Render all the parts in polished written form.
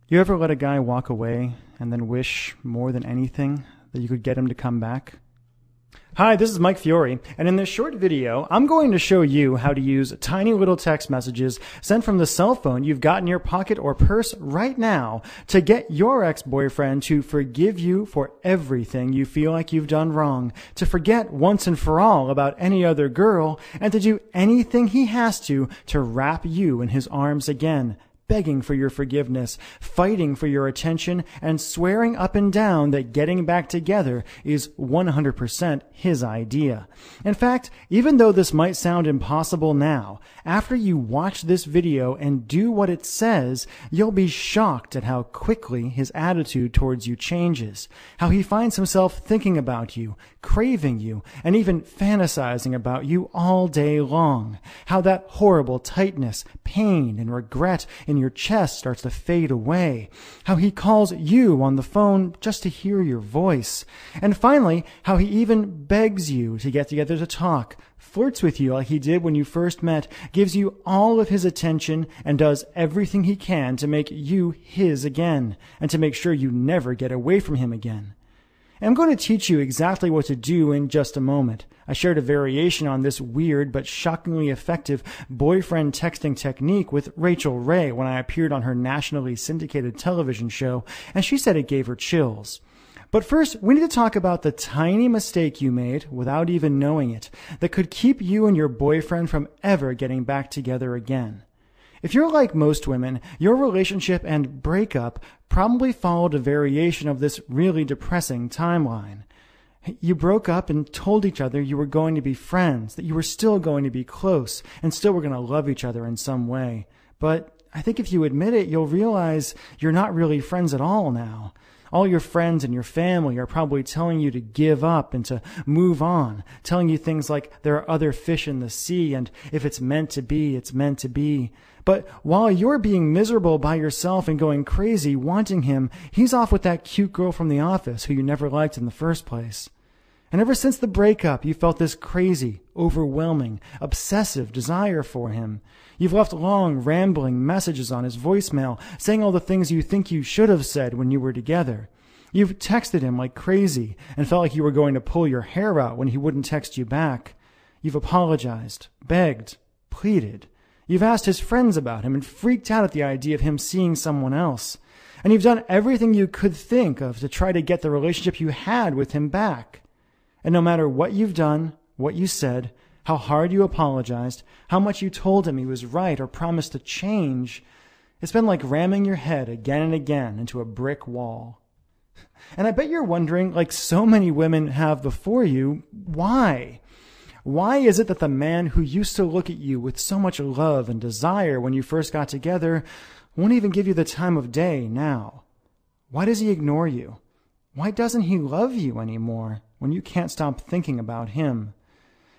You ever let a guy walk away and then wish more than anything that you could get him to come back? Hi, this is Mike Fiore, and in this short video, I'm going to show you how to use tiny little text messages sent from the cell phone you've got in your pocket or purse right now to get your ex-boyfriend to forgive you for everything you feel like you've done wrong, to forget once and for all about any other girl, and to do anything he has to wrap you in his arms again, begging for your forgiveness, fighting for your attention, and swearing up and down that getting back together is 100% his idea. In fact, even though this might sound impossible now, after you watch this video and do what it says, you'll be shocked at how quickly his attitude towards you changes, how he finds himself thinking about you, craving you, and even fantasizing about you all day long, how that horrible tightness, pain, and regret in your chest starts to fade away, how he calls you on the phone just to hear your voice, and finally, how he even begs you to get together to talk, flirts with you like he did when you first met, gives you all of his attention, and does everything he can to make you his again, and to make sure you never get away from him again. I'm going to teach you exactly what to do in just a moment. I shared a variation on this weird but shockingly effective boyfriend texting technique with Rachel Ray when I appeared on her nationally syndicated television show, and she said it gave her chills. But first, we need to talk about the tiny mistake you made without even knowing it that could keep you and your boyfriend from ever getting back together again. If you're like most women, your relationship and breakup probably followed a variation of this really depressing timeline. You broke up and told each other you were going to be friends, that you were still going to be close, and still were going to love each other in some way. But I think if you admit it, you'll realize you're not really friends at all now. All your friends and your family are probably telling you to give up and to move on, telling you things like there are other fish in the sea and if it's meant to be, it's meant to be. But while you're being miserable by yourself and going crazy wanting him, he's off with that cute girl from the office who you never liked in the first place. And ever since the breakup, you felt this crazy, overwhelming, obsessive desire for him. You've left long, rambling messages on his voicemail, saying all the things you think you should have said when you were together. You've texted him like crazy and felt like you were going to pull your hair out when he wouldn't text you back. You've apologized, begged, pleaded. You've asked his friends about him and freaked out at the idea of him seeing someone else. And you've done everything you could think of to try to get the relationship you had with him back. And no matter what you've done, what you said, how hard you apologized, how much you told him he was right or promised to change, it's been like ramming your head again and again into a brick wall. And I bet you're wondering, like so many women have before you, why? Why is it that the man who used to look at you with so much love and desire when you first got together won't even give you the time of day now? Why does he ignore you? Why doesn't he love you anymore when you can't stop thinking about him?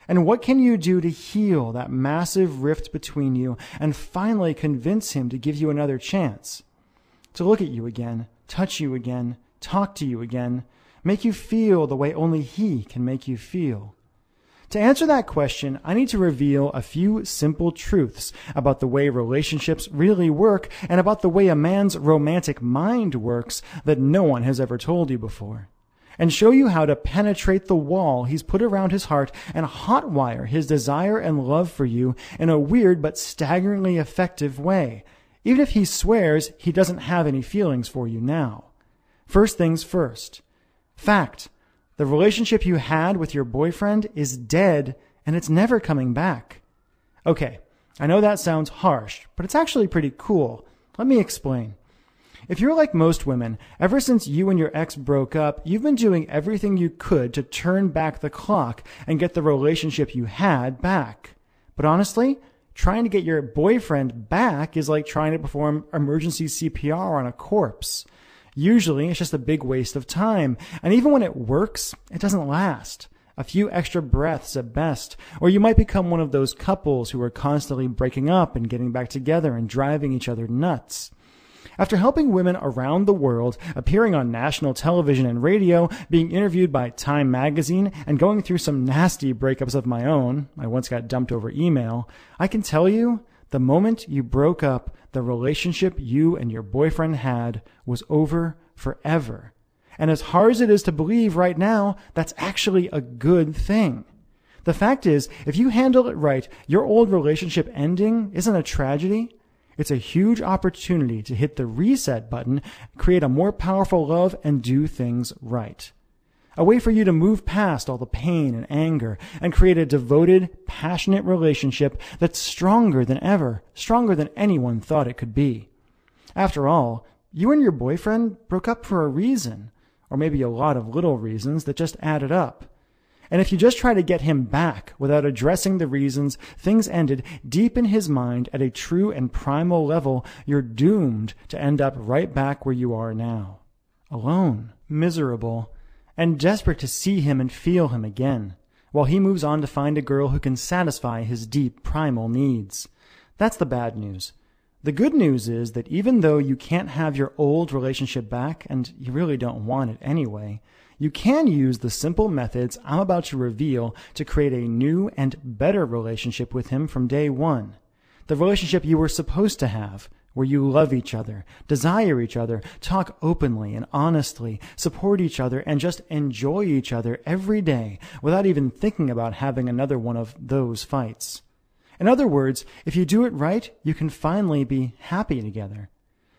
And what can you do to heal that massive rift between you and finally convince him to give you another chance? To look at you again, touch you again, talk to you again, make you feel the way only he can make you feel? To answer that question, I need to reveal a few simple truths about the way relationships really work and about the way a man's romantic mind works that no one has ever told you before, and show you how to penetrate the wall he's put around his heart and hotwire his desire and love for you in a weird but staggeringly effective way, even if he swears he doesn't have any feelings for you now. First things first. Fact. The relationship you had with your boyfriend is dead, and it's never coming back. Okay, I know that sounds harsh, but it's actually pretty cool. Let me explain. If you're like most women, ever since you and your ex broke up, you've been doing everything you could to turn back the clock and get the relationship you had back. But honestly, trying to get your boyfriend back is like trying to perform emergency CPR on a corpse. Usually, it's just a big waste of time, and even when it works, it doesn't last. A few extra breaths at best, or you might become one of those couples who are constantly breaking up and getting back together and driving each other nuts. After helping women around the world, appearing on national television and radio, being interviewed by Time magazine, and going through some nasty breakups of my own, I once got dumped over email, I can tell you The moment you broke up, the relationship you and your boyfriend had was over forever. And as hard as it is to believe right now, that's actually a good thing. The fact is, if you handle it right, your old relationship ending isn't a tragedy. It's a huge opportunity to hit the reset button, create a more powerful love, and do things right. A way for you to move past all the pain and anger and create a devoted, passionate relationship that's stronger than ever, stronger than anyone thought it could be. After all, you and your boyfriend broke up for a reason, or maybe a lot of little reasons that just added up. And if you just try to get him back without addressing the reasons things ended deep in his mind at a true and primal level, you're doomed to end up right back where you are now. Alone, miserable, and desperate to see him and feel him again, while he moves on to find a girl who can satisfy his deep primal needs. That's the bad news. The good news is that even though you can't have your old relationship back, and you really don't want it anyway, you can use the simple methods I'm about to reveal to create a new and better relationship with him from day one. The relationship you were supposed to have, where you love each other, desire each other, talk openly and honestly, support each other, and just enjoy each other every day without even thinking about having another one of those fights. In other words, if you do it right, you can finally be happy together.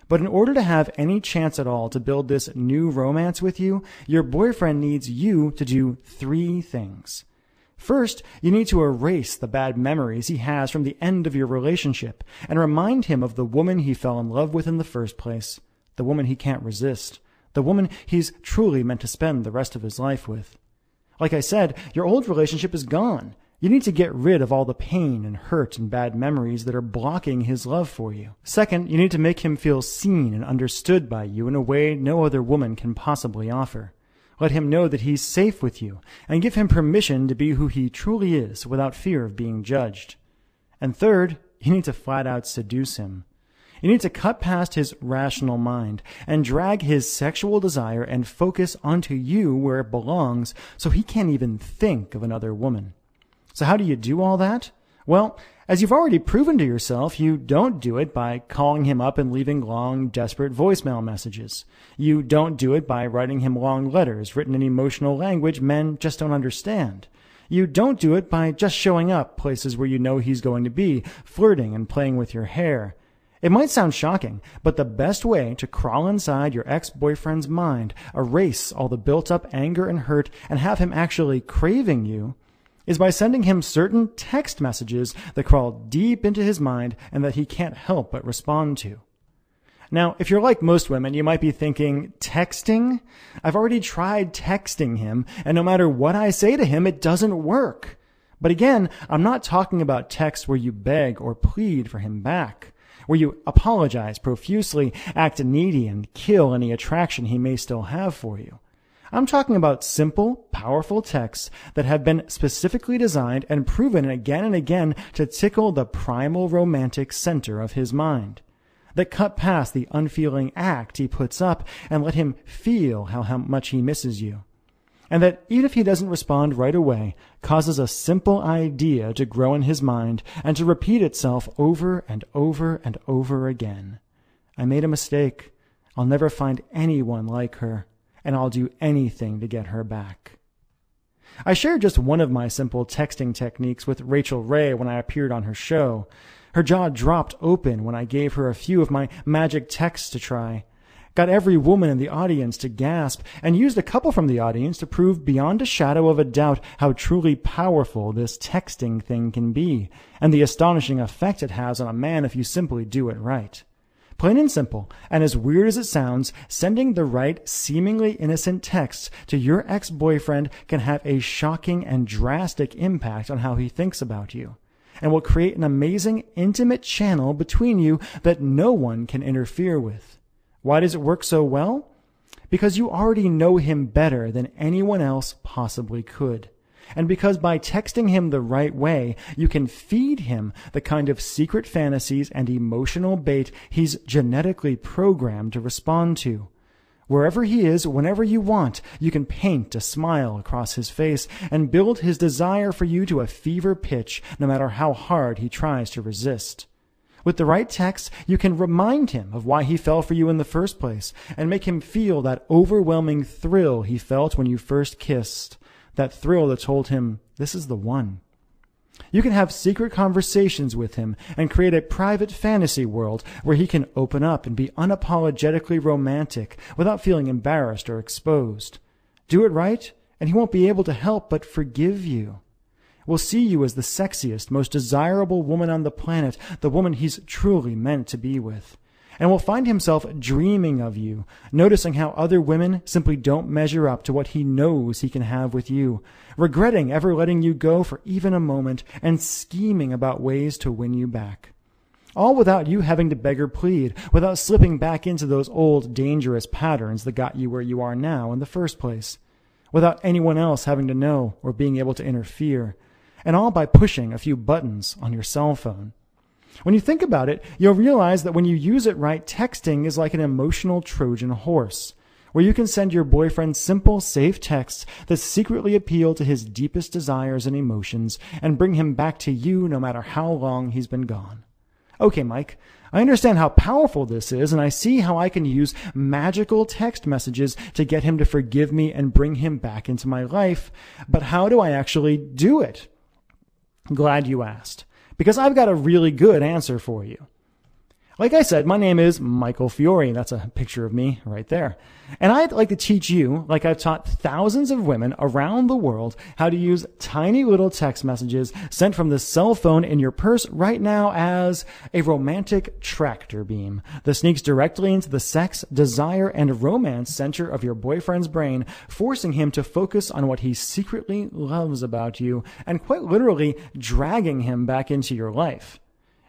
But in order to have any chance at all to build this new romance with you, your boyfriend needs you to do 3 things. First, you need to erase the bad memories he has from the end of your relationship and remind him of the woman he fell in love with in the first place, the woman he can't resist, the woman he's truly meant to spend the rest of his life with. Like I said, your old relationship is gone. You need to get rid of all the pain and hurt and bad memories that are blocking his love for you. Second, you need to make him feel seen and understood by you in a way no other woman can possibly offer. Let him know that he's safe with you, and give him permission to be who he truly is without fear of being judged. And third, you need to flat out seduce him. You need to cut past his rational mind and drag his sexual desire and focus onto you where it belongs so he can't even think of another woman. So how do you do all that? Well, as you've already proven to yourself, you don't do it by calling him up and leaving long, desperate voicemail messages. You don't do it by writing him long letters written in emotional language men just don't understand. You don't do it by just showing up places where you know he's going to be, flirting and playing with your hair. It might sound shocking, but the best way to crawl inside your ex-boyfriend's mind, erase all the built-up anger and hurt, and have him actually craving you, is by sending him certain text messages that crawl deep into his mind and that he can't help but respond to. Now, if you're like most women, you might be thinking, texting? I've already tried texting him, and no matter what I say to him, it doesn't work. But again, I'm not talking about texts where you beg or plead for him back, where you apologize profusely, act needy, and kill any attraction he may still have for you. I'm talking about simple, powerful texts that have been specifically designed and proven again and again to tickle the primal romantic center of his mind, that cut past the unfeeling act he puts up and let him feel how much he misses you, and that even if he doesn't respond right away, causes a simple idea to grow in his mind and to repeat itself over and over and over again. I made a mistake. I'll never find anyone like her, and I'll do anything to get her back. I shared just one of my simple texting techniques with Rachel Ray when I appeared on her show. Her jaw dropped open when I gave her a few of my magic texts to try. Got every woman in the audience to gasp, and used a couple from the audience to prove beyond a shadow of a doubt how truly powerful this texting thing can be, and the astonishing effect it has on a man if you simply do it right. Plain and simple, and as weird as it sounds, sending the right, seemingly innocent texts to your ex-boyfriend can have a shocking and drastic impact on how he thinks about you, and will create an amazing, intimate channel between you that no one can interfere with. Why does it work so well? Because you already know him better than anyone else possibly could. And because by texting him the right way, you can feed him the kind of secret fantasies and emotional bait he's genetically programmed to respond to. Wherever he is, whenever you want, you can paint a smile across his face and build his desire for you to a fever pitch, no matter how hard he tries to resist. With the right text, you can remind him of why he fell for you in the first place and make him feel that overwhelming thrill he felt when you first kissed, that thrill that told him, this is the one. You can have secret conversations with him and create a private fantasy world where he can open up and be unapologetically romantic without feeling embarrassed or exposed. Do it right, and he won't be able to help but forgive you. Will see you as the sexiest, most desirable woman on the planet, the woman he's truly meant to be with. And will find himself dreaming of you, noticing how other women simply don't measure up to what he knows he can have with you, regretting ever letting you go for even a moment, and scheming about ways to win you back. All without you having to beg or plead, without slipping back into those old, dangerous patterns that got you where you are now in the first place, without anyone else having to know or being able to interfere, and all by pushing a few buttons on your cell phone. When you think about it, you'll realize that when you use it right, texting is like an emotional Trojan horse, where you can send your boyfriend simple, safe texts that secretly appeal to his deepest desires and emotions and bring him back to you no matter how long he's been gone. Okay, Mike, I understand how powerful this is, and I see how I can use magical text messages to get him to forgive me and bring him back into my life, but how do I actually do it? Glad you asked, because I've got a really good answer for you. Like I said, my name is Michael Fiore. That's a picture of me right there. And I'd like to teach you, like I've taught thousands of women around the world, how to use tiny little text messages sent from the cell phone in your purse right now as a romantic tractor beam that sneaks directly into the sex, desire, and romance center of your boyfriend's brain, forcing him to focus on what he secretly loves about you and quite literally dragging him back into your life.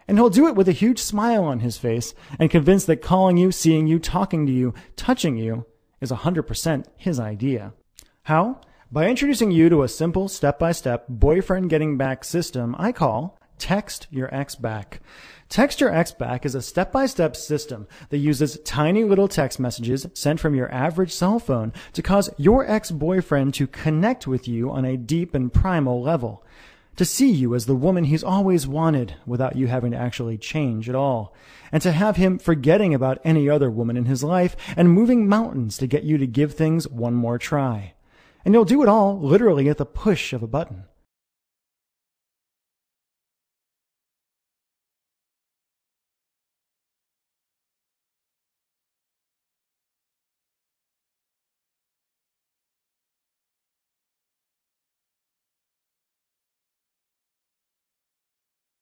And he'll do it with a huge smile on his face and convinced that calling you, seeing you, talking to you, touching you is 100% his idea. How? By introducing you to a simple step-by-step boyfriend getting back system I call Text Your Ex Back. Text Your Ex Back is a step-by-step system that uses tiny little text messages sent from your average cell phone to cause your ex-boyfriend to connect with you on a deep and primal level, to see you as the woman he's always wanted without you having to actually change at all, and to have him forgetting about any other woman in his life and moving mountains to get you to give things one more try. And you'll do it all literally at the push of a button.